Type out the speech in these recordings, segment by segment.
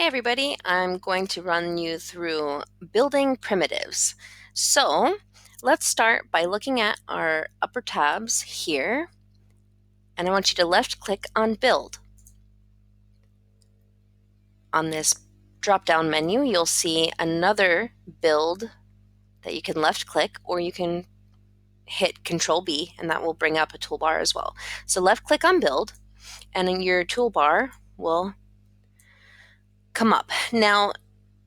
everybody, I'm going to run you through building primitives. So let's start by looking at our upper tabs here, and I want you to left click on build. On this drop-down menu, you'll see another build that you can left click, or you can hit Control B and that will bring up a toolbar as well. So left click on build and then your toolbar will come up. Now,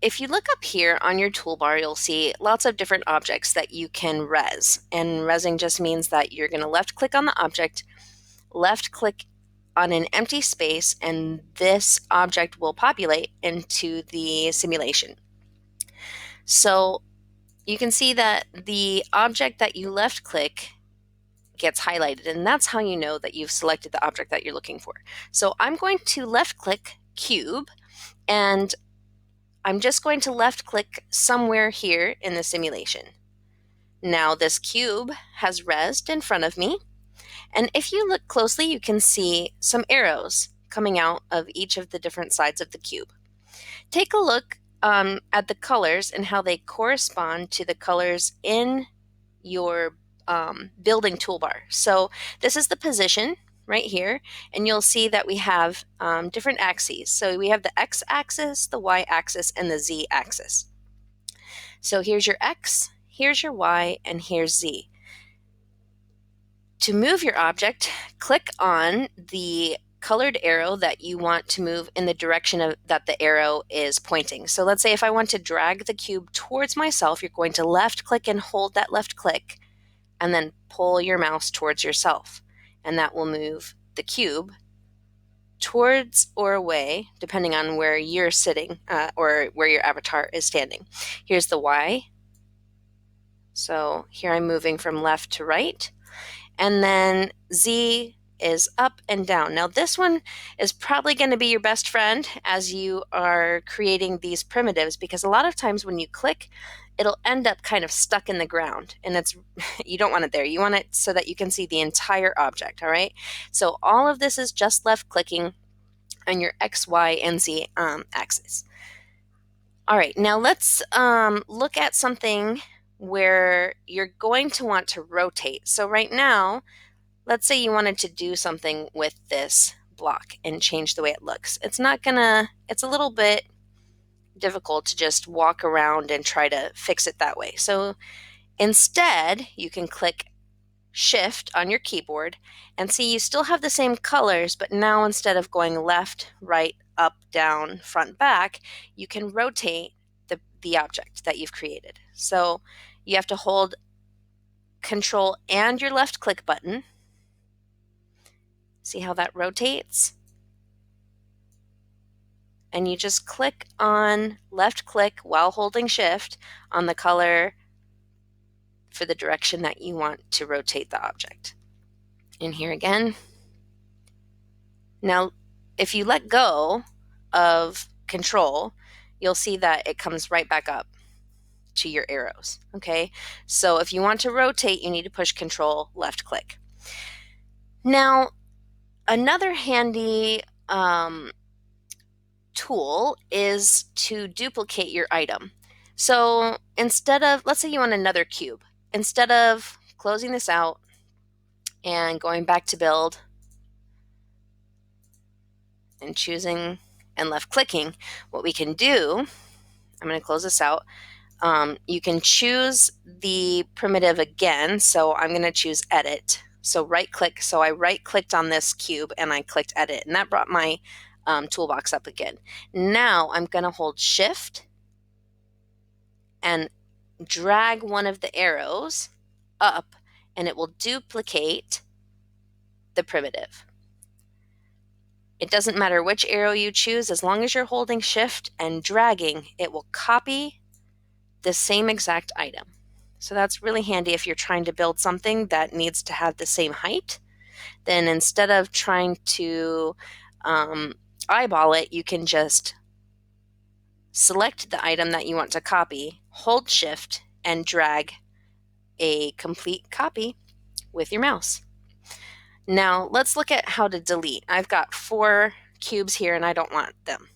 if you look up here on your toolbar, you'll see lots of different objects that you can res. And resing just means that you're going to left click on the object, left click on an empty space, and this object will populate into the simulation. So you can see that the object that you left click gets highlighted, and that's how you know that you've selected the object that you're looking for. So I'm going to left click cube, and I'm just going to left click somewhere here in the simulation. Now this cube has resed in front of me, and if you look closely, you can see some arrows coming out of each of the different sides of the cube. Take a look at the colors and how they correspond to the colors in your building toolbar. So this is the position right here, and you'll see that we have different axes. So we have the x-axis, the y-axis, and the z-axis. So here's your x, here's your y, and here's z. To move your object, click on the colored arrow that you want to move in the direction that the arrow is pointing. So let's say if I want to drag the cube towards myself, you're going to left click and hold that left click, and then pull your mouse towards yourself, and that will move the cube towards or away, depending on where you're sitting or where your avatar is standing. Here's the Y. So here I'm moving from left to right, and then Z is up and down. Now this one is probably going to be your best friend as you are creating these primitives, because a lot of times when you click, it'll end up kind of stuck in the ground, and it's you don't want it there. You want it so that you can see the entire object, all right? So all of this is just left clicking on your X, Y, and Z axis. All right, now let's look at something where you're going to want to rotate. So right now, let's say you wanted to do something with this block and change the way it looks. It's a little bit difficult to just walk around and try to fix it that way. So instead, you can click Shift on your keyboard and see you still have the same colors, but now instead of going left, right, up, down, front, back, you can rotate the object that you've created. So you have to hold Control and your left click button. See how that rotates? And you just click on left click while holding Shift on the color for the direction that you want to rotate the object. And here again. Now, if you let go of Control, you'll see that it comes right back up to your arrows, okay? So if you want to rotate, you need to push Control, left click. Now, another handy tool is to duplicate your item. So instead of, let's say you want another cube, instead of closing this out and going back to build and choosing and left clicking, what we can do, I'm going to close this out. You can choose the primitive again. So I'm going to choose edit. So right click. So I right clicked on this cube and I clicked edit, and that brought my toolbox up again. Now I'm going to hold Shift and drag one of the arrows up, and it will duplicate the primitive. It doesn't matter which arrow you choose, as long as you're holding Shift and dragging, it will copy the same exact item. So that's really handy if you're trying to build something that needs to have the same height. Then instead of trying to eyeball it, you can just select the item that you want to copy, hold Shift, and drag a complete copy with your mouse. Now let's look at how to delete. I've got 4 cubes here and I don't want them.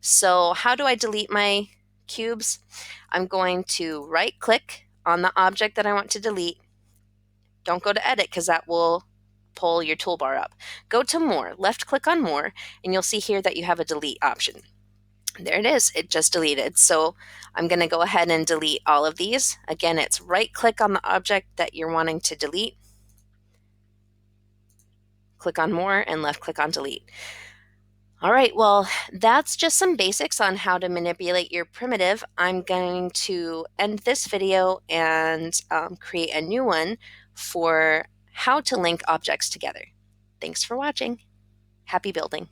So how do I delete my cubes? I'm going to right click on the object that I want to delete. Don't go to edit because that will pull your toolbar up. Go to more, left click on more, and you'll see here that you have a delete option. There it is, it just deleted. So I'm going to go ahead and delete all of these. Again, it's right click on the object that you're wanting to delete, click on more, and left click on delete. All right, well, that's just some basics on how to manipulate your primitive. I'm going to end this video and create a new one for how to link objects together. Thanks for watching. Happy building.